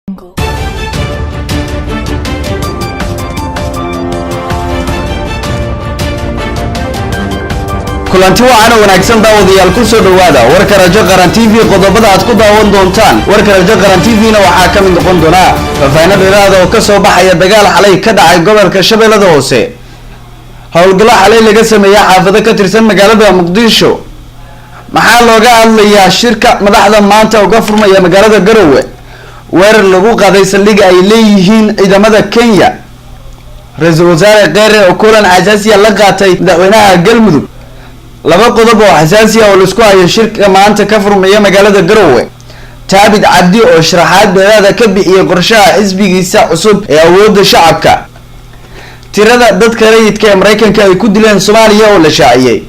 kulanti wacan wanaagsan daawadayaal ku soo dhawaada warka rajo qaran TV qodobada aad ku daawan doontaan warka rajo qaran TV-na waxaa ka mid noqon doona faahfaahin dheeraad oo ka soo baxaya dagaal xalay ka dhacay gobolka Shabeellada Hoose howlgalo xalay laga sameeyay xaafado ka tirsan magaalada Muqdisho maxaa looga hadlayaa shirka madaxda maanta uga furmaya magaalada Garowe weerar lagu qaaday saldhig ay leeyihiin ciidamada Kenya ra'iisul wasaare Qare oo kulan xasaasi ah la qaatay madaxweynaha Galmudug laba qodob oo xasaasi ah oo la isku hayo shirka maanta ka furmaya magaalada Garowe taabid cabdi oo sharaxaad dheeraad ka bixiyay qorshaha xisbigiisa cusub ee awoodda shacabka tirada dadka rayidka ee Mareykanka ay ku dileen Soomaaliya oo la shaaciyay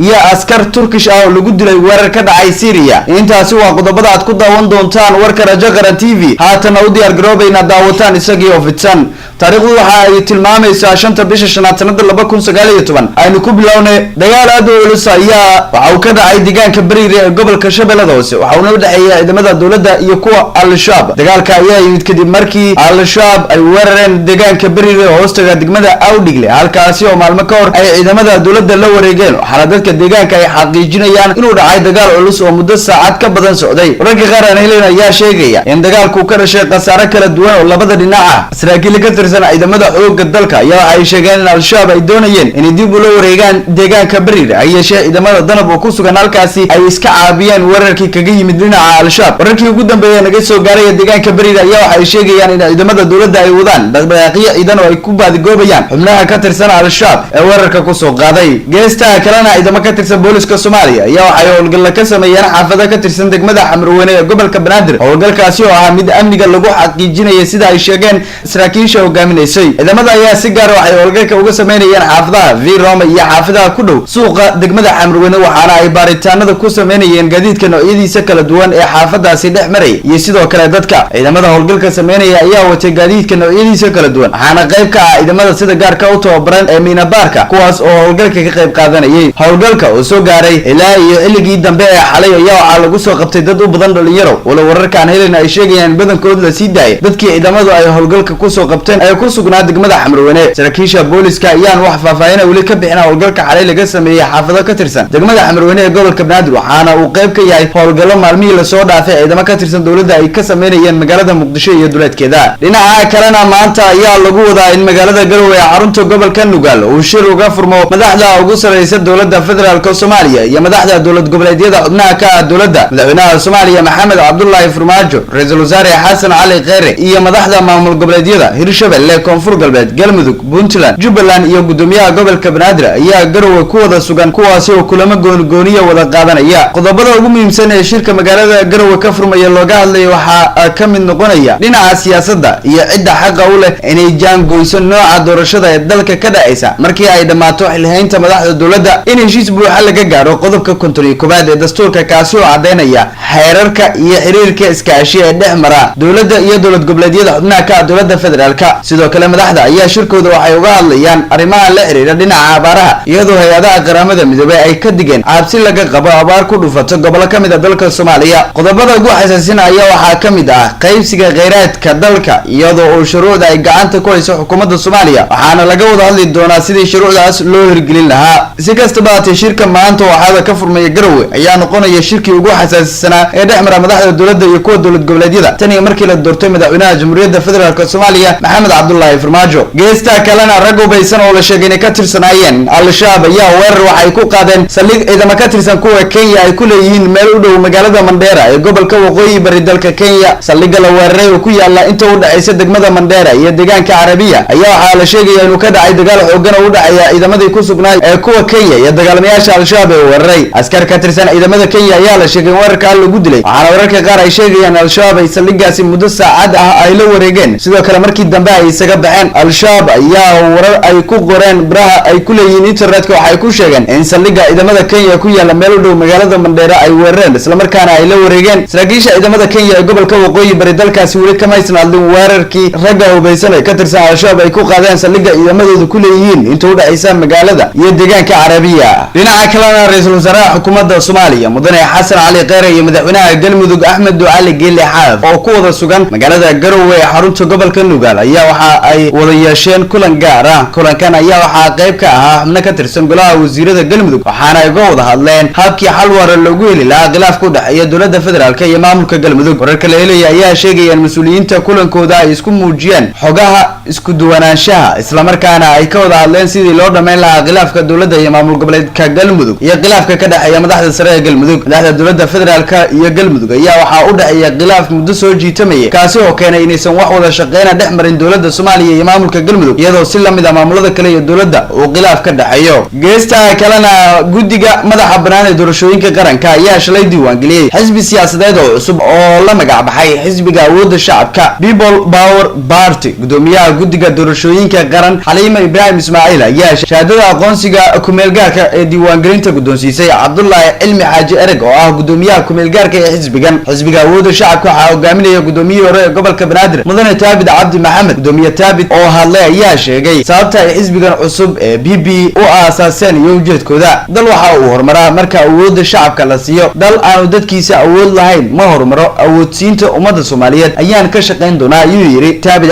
iyo askar Turkish ah oo lagu dilay weerar ka dhacay Syria intaasi waa qodobada aad ku daawan doontaan warka rajo qaran TV haatan u diyaar garoobayna daawataan isagii oo fidsan taariikhdu waxa ay tilmaamaysaa 5 bisha shanaad sanada 2019 aynu ku bilownay dagaal aad u culus ayaa waxa uu ka dhacay deegaanka Bariire ee gobolka Shabeellada Hoose waxa uu u dhaxeeyay ciidamada dawladda iyo kuwa Al-Shabaab dagaalka ayaa yimid kadib markii Al-Shabaab ay weerareen deegaanka Bariire hoostaga degmada Awdigle halkaasi oo maalmo ka hor ay ciidamada dawladda la wareegeen waxaana dadka deegaanka ay xaqiijinayaan inuu dhacay dagaal culus oo muddo saacad ka badan socday wararka qaar ayaa sheegaya in dagaalku ka dhashay khasaare kala duwan oo labada dhinac ah saraakiil ka tirsan ciidamada xoogga dalka ayaa ay sheegeen in Al-Shabaab ay doonayeen in dib u la wareegaan deegaanka Bariire ay yeesheen ciidamada danab oo ku sugan halkaasi ay iska caabiyeen weerarkii kaga yimid dhinaca Al-Shabaab wararkii ugu dambeeyay naga soo gaaray deegaanka Bariire ayaa waxay sheegayaan in ciidamada dawladda ay wadaan dhaqdhaqaaqyo ciidan oo ay ku baadigoobayaan xubnaha ka tirsan Al-Shabaab ee weerarka ku soo qaaday geesta kalena ciidamada ka tirsan booliska Soomaaliya ayaa waxay howlgal ka sameeyeen xaafado ka tirsan degmada Xamrweyne ee gobolka Banaadir howlgalkaasi oo ah mid amniga lagu xaqiijinayo sida ay sheegeen saraakiisha hogaaminayay ciidamada ayaa si gaar ah waxay howlgalka uga sameeyeen xaafadaha Roma iyo xaafadaha ku dhow suuqa degmada Xamrweyne waxaana ay baaritaanada ku sameeyeen gaadiidka noocyadiisa kala duwan ee xaafadaasi dhex maray iyo sidoo kale dadka ciidamada howlgalka sameeyay ayaa watay gaadiidka noocyadiisa kala duwan waxaana qayb ka ah ciidamada sida gaarka u tababaran ee Minabaarka kuwaas oo howlgalka ka qayb qaadanayay howlgalka oo soo gaaray ilaa iyo xilligii dambe ee xalay ayaa waxa lagu soo qabtay dad u badan dhalinyaro wala wararkan helena ay sheegayaan badankood la sii daayay dadkii ciidamadu ay howlgalka ku soo qabteen ay ku sugnaa degmada Xamrweyne saraakiisha booliska ayaan wax faahfaahin wali ka bixin howlgalka xalay laga sameeyay xaafado ka tirsan degmada Xamrweyne ee gobolka Banaadir waxaana uu qayb ka yahay howlgallo maalmihii la soo dhaafay ciidamada ka tirsan dawladda ay ka sameeyeen magaalada Muqdisho iyo duleedkeeda dhinaca kalena maanta ayaa lagu wadaa in magaalada Garowe ee xarunta gobolka Nugaal uu shir uga furmo madaxda ugu sareysa dawladda federaalka Soomaaliya iyo madaxda dawlad goboleedyada xubnaha ka ah dawladda madaxweynaha Soomaaliya Maxamed Cabdullaahi Farmaajo ra'iisul wasaare Xasan Cali Qare iyo madaxda maamul goboleedyada Hirshabelle Koonfur Galbeed Galmudug Puntland Jubbaland iyo gudoomiyaha gobolka Banaadir ayaa Garowe ku wada sugan kuwaasi oo kulamo gooniya wada qaadanaya qodobada ugu muhiimsan ee shirka magaalada Garowe ka furmaya looga hadlayo waxa ka mid noqonaya dhinaca siyaasadda iyo cidda xaq u leh inay jaangoyso nooca doorashada ee dalka ka dhacaysa markii ay dhamaato xilhaynta madaxda dawladda in heshiis buuxa laga gaaro qodobka 51 ee dastuurka kaasi oo cadeynaya xeerarka iyo xiriirka iskaashi ee dhex mara dawladda iyo dawlad goboleedyada xubnaha ka ah dawladda federaalka sidoo kale madaxda ayaa shirkooda waxay uga hadlayaan arrimaha la xiriira dhinaca abaaraha iyadoo hay'adaha qaramada midoobay ay ka digeen cabsi laga qabo abaar ku dhufato gobolka kamid ah dalka Soomaaliya qodobada ugu xasaasisan ayaa waxaa kamid ah qaybsiga kheyraadka dalka iyadoo uu shuruucda ay gacanta ku hayso xukuumadda Soomaaliya waxaana laga wada hadli doonaa sidii shuruucdaas loo hirgelin lahaa si kastaba shirka maanta waxaa ka furmaya Garowe ayaa noqonaya shirkii ugu xasaasisanaa ee dhex mara madaxda dawladda iyo kuwa dawlad goboleedyada tan iyo markii la doortay madaxweynaha Jamhuuriyadda Federaalka Soomaaliya Maxamed Cabdullaahi Farmaajo geesta kalena rag u baysan oo la sheegay in ka tirsanaayeen Al-Shabaab ayaa weerar waxay ku qaadeen saldhig ciidamada ka tirsan kuwa Kenya ay ku leeyihiin meel u dhow magaalada Mandera ee gobolka Waqooyi Bari dalka Kenya saldhigga la weeraray oo ku yaala inta u dhaxaysa degmada Mandera iyo deegaanka Carabiya ayaa waxa la sheegay inuu ka dhacay dagaal xooggan oo u dhaxeeya ciidamadii ku sugnaa ee kuwa Kenya iyo dagaalamayaasha Al-Shabaab ee weeraray askar ka tirsan ciidamada Kenya ayaa la sheegay weerarka lagu dilay waxaana wararka qaar ay sheegayaan Al-Shabaab ay saldhiggaasi muddo saacad ah ay la wareegeen sidoo kale markii dambe ay isaga baxeen Al-Shabaab ayaa warar ay ku qoreen baraha ay ku leeyihiin internetka waxay ku sheegeen in saldhigga ciidamada Kenya ku yaala meel u dhow magaalada Mandera ay weerareen isla markaana ay la wareegeen saraakiisha ciidamada Kenya ee gobolka Waqooyi Bari dalkaasi weli kama aysan hadlin weerarkii ragga hubeysan ee ka tirsan Al-Shabaab ay ku qaadeen saldhigga ciidamadoodu ku leeyihiin inta u dhaxaysa magaalada iyo deegaanka Carabiya dhinaca kalena ra-iisul wasaaraha xukuumadda Soomaaliya mudane Xasan Cali Kheyre iyo madaxweynaha Galmudug Axmed Ducaale Geelle Xaaf oo ku wada sugan magaalada Garowe ee xarunta gobolka Nugaal ayaa waxa ay wada yeesheen kulan gaar ah. kulankan ayaa waxa qayb ka ahaa xubno ka tirsan golaha wasiirada Galmudug waxaana ay uga wada hadleen habkii xal waara loogu heli lahaa khilaafka u dhaxeeya dowladda federaalka iyo maamulka Galmudug. wararka la helay ayaa sheegayaan mas'uuliyiinta kulankooda ay isku muujiyeen xogaha isku duwanaanshaha isla markaana ay ka wada hadleen sidii loo dhameyn lahaa khilaafka dowladda iyo maamul goboleedka Galmudug iyo khilaafka ka dhaxeeya madaxda sare ee Galmudug. madaxda dowladda federaalka iyo Galmudug ayaa waxa u dhaxeeya khilaaf muddo soo jiitamay kaasi oo keenay inaysan wax wada shaqeyn dhex marin dowladda Soomaaliya iyo maamulka Galmudug iyadoo si lamid ah maamulada kale ee dowladda uu khilaaf ka dhaxeeyo. geesta kalena guddiga madaxa bannaan ee doorashooyinka qaranka ayaa shalay diiwaan geliyay xisbi siyaasadeed oo cusub oo la magac baxay xisbiga awoodda shacabka People Power Party. gudoomiyaha guddiga doorashooyinka qaran Xaliima Ibraahim Ismaaciil ayaa shahaadada aqoonsiga kumeel gaarka ee diiwaangelinta guddoonsiisay Cabdullaahi Cilmi Xaaji Ereg oo ah gudoomiyaha kumeel gaarka ee xisbiga awoodda shacabka waxaa hogaaminaya gudoomiyihii hore ee gobolka Banaadir mudane Taabid Cabdi Maxamed. gudoomiye Taabid oo hadlay ayaa sheegay sababta ay xisbigan cusub ee PP u aasaaseen iyo ujeedkooda. dal waxa uu horumaraa marka awoodda shacabka la siiyo. dal aanu dadkiisa awood lahayn ma horumaro. awoodsiinta ummadda Soomaaliyeed ayaan ka shaqeyn doonaa ayuu yiri Taabid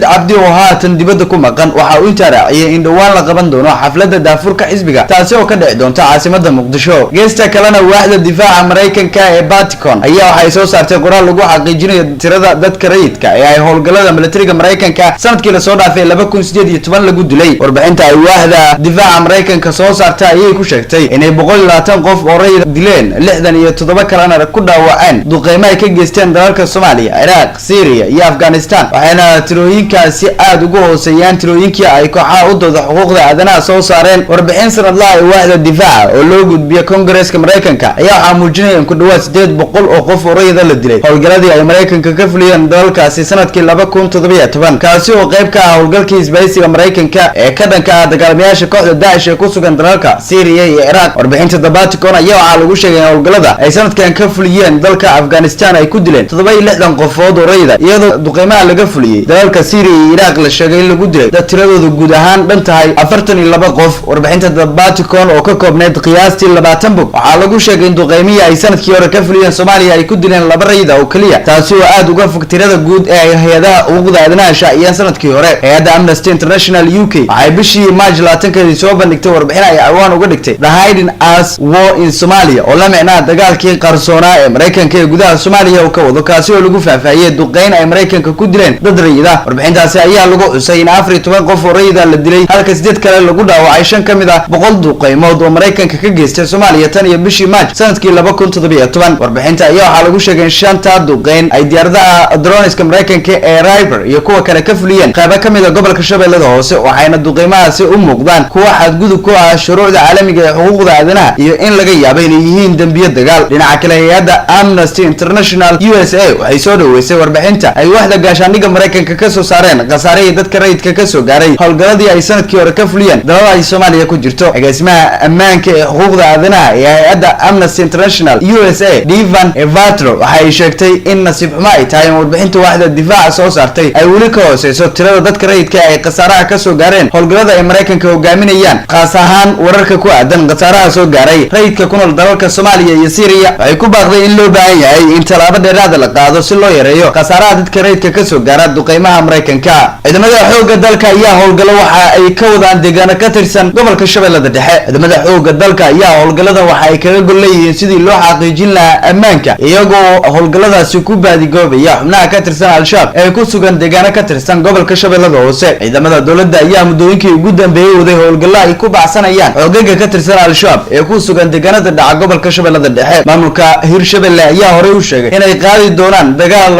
Cabdi oo haatan dibadda ku maqan. waxa uu intaa raaciyay in dhawaan la qaban doono xafladda daafurka xisbiga taasi oo ka dhici doonta caasimadda Muqdisho. geesta kalena waaxda difaaca Mareykanka ee Pentagon ayaa waxay soo saartay qoraal lagu xaqiijinayo tirada dadka rayidka ee ay howlgallada militariga Mareykanka sanadkii la soo dhaafay 2018 lagu dilay. warbixinta ay waaxda difaaca Mareykanka soo saartay ayay ku sheegtay inay 120 qof oo rayid dileen 67 kalena ku dhaawaceen duqeymo ay ka geysteen dalalka Soomaaliya, Iraq, Syria iyo Afghanistan. waxayna tirooyinkaasi aad ugu hooseeyaan tirooyinkii ay kooxaha u dooda xuquuqda aadanaha soo saareen. warbixin sanadlaha ee waaxda difaaca oo loo gudbiyay Koongareeska Mareykanka ayaa waxaa muujinaya in ku dhawaad 800 oo qof oo rayid la dilay howlgalladii ay Mareykanka ka fuliyeen dalalkaasi sanadkii 2017 kaasi oo qayb ka ah howlgalkii isbahaysiga Mareykanka ee ka dhanka ah dagaalamayaasha kooxda Daesh ee ku sugan dalalka Syria iyo Iraq. warbixinta The Pentagon ayaa waxaa lagu sheegay in howlgallada ay sanadkan ka fuliyeen dalka Afghanistan ay ku dileen 67 qofood oo rayid iyadoo duqeymaha laga fuliyay dalalka Syria iyo Iraq la sheegay in lagu dilay dad tiradoodu guud ahaan dhan tahay 42 qof. warbixinta The Pentagon oo ka koobneyd qiyaastii 20 bog waxaa lagu sheegay in duqeymihii ay sanadkii hore ka fuliyeen Soomaaliya ay ku dileen 2 rayid oo kaliya taasi oo aad uga fog tirada guud ee hay'adaha xuquuqda aadanaha shaaciyeen sanadkii hore. hay'adda Amnesty International UK waxay bishii March 20 soo bandhigtay warbixin ay ciwaan uga dhigtay The Hiding Us War in Somalia oo la micnaa dagaalkii qarsoonaa ee Mareykanka ee gudaha Soomaaliya uu ka wado kaasi oo lagu faahfaahiyay duqeyn ay Mareykanka ku dileen dad rayid ah. warbixintaasi ayaa lagu xusay in 14 qof oo rayid la dilay halka 8 kale lagu dhaawacay 5 kamid ah 100 duqeymood oo Mareykanka ka geystay Soomaaliya tan iyo bishii March sanadkii 2017. warbixinta ayaa waxaa lagu sheegay in 5 duqeyn ay diyaaradaha droneska Mareykanka ee Reaper iyo kuwa kale ka fuliyeen qaybo kamid ah gobolka Shabeellada Hoose waxayna duqeymahaasi u muuqdaan kuwa xadgudub ku ah shuruucda caalamiga ee xuquuqda aadanaha iyo in laga yaabo inay yihiin dambiyo dagaal. dhinaca kale hay'adda Amnesty International USA waxay soo dhaweysay warbixinta ay waaxda gaashaandhigga Mareykanka ka soo saareen khasaarihii dadka rayidka ka soo gaaray howlgalladii ay sanadkii hore ka fuliyeen dalal ay Soomaaliya ku jirto. agaasimaha ammaanka ee xuquuqda aadanaha ee hay'adda Amnesty International USA Devan Evatro waxay sheegtay in nasiib xumo ay tahay in warbixinta waaxda difaaca soo saartay ay weli ka hooseyso tirada dadka rayidka ay khasaaraha ka soo gaareen howlgallada ay Mareykanka hogaaminayaan. qaas ahaan wararka ku aadan khasaaraha soo gaaray rayidka ku nool dalalka Soomaaliya iyo Syria waxay ku baaqday in loo baahan yahay in talaabo dheeraad la qaado si loo yareeyo khasaaraha dadka rayidka ka soo gaara duqeymaha Mareykanka. ciidamada xoogga dalka ayaa howlgallo waxa ay ka wadaan deegaano ka tirsan gobolka Shabeellada Dhexe. ciidamada xoogga dalka ayaa howlgallada waxa ay kaga gol leeyihiin sidii loo xaqiijin lahaa ammaanka iyagoo howlgalladaasi ku baadigoobaya xubnaha ka tirsan Al-Shabaab ee ku sugan deegaano ka tirsan gobolka Shabeellada Hoose. ciidamada dowladda ayaa muddooyinkii ugu dambeeyay waday howlgallo ay ku baxsanayaan xoogagga ka tirsan Al-Shabaab ee ku sugan deegaanada dhaca gobolka Shabeellada Dhexe. maamulka Hirshabelle ayaa hore u sheegay inay qaadi doonaan dagaal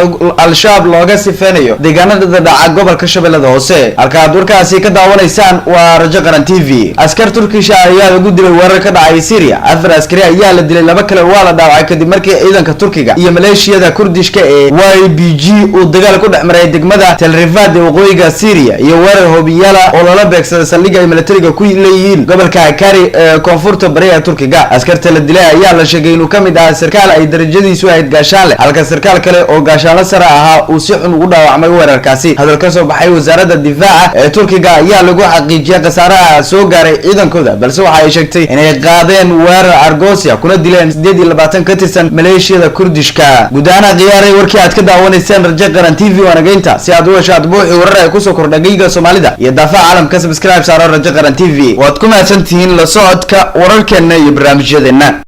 Al-Shabaab looga sifeynayo deegaanada dhaca gobolka Shabeellada Hoose. halka warkaasi ka daawanaysaan waa Rajo Qaran TV. askar Turkish ayaa lagu dilay weerar ka dhacay Syria. 4 askari ayaa la dilay 2 kale waa la dhaawacay kadib markii ciidanka Turkiga iyo maleeshiyada Kurdishka ee YPG uu dagaal ku dhexmaray degmada Tel Rifad ee waqooyiga Syria iyo weerar hobiyala oo lala beegsaday saldhigga ay militariga ku leeyihiin gobolka Hakkari ee koonfurta bari ee Turkiga. askarta la dilay ayaa la sheegay inuu kamid ahaa sarkaal ay darajadiisu ahayd gaashaan leh halka sarkaal kale oo gaashaan la sare ahaa uu si xun ugu dhaawacmay weerarkaasi. hadal ka soo baxay wasaaradda difaaca ee Turkiga ayaa lagu xaqiijiyay khasaaraha soo gaaray ciidankooda balse balse waxa ay sheegtay inay qaadeen weerar argoosia kuna dileen 28 ka tirsan maleeshiyada kurdishka gudaana qiyaaray warkii aad ka daawanayseen rajo qaran TV wanageynta si aad u heshaad buuxi warar ay ku soo kordhagayga Soomaalida iyo daafaca caalamka subscribe saaro rajo qaran TV waad ku mahadsantihiin la socodka wararkeena iyo barnaamijyadeena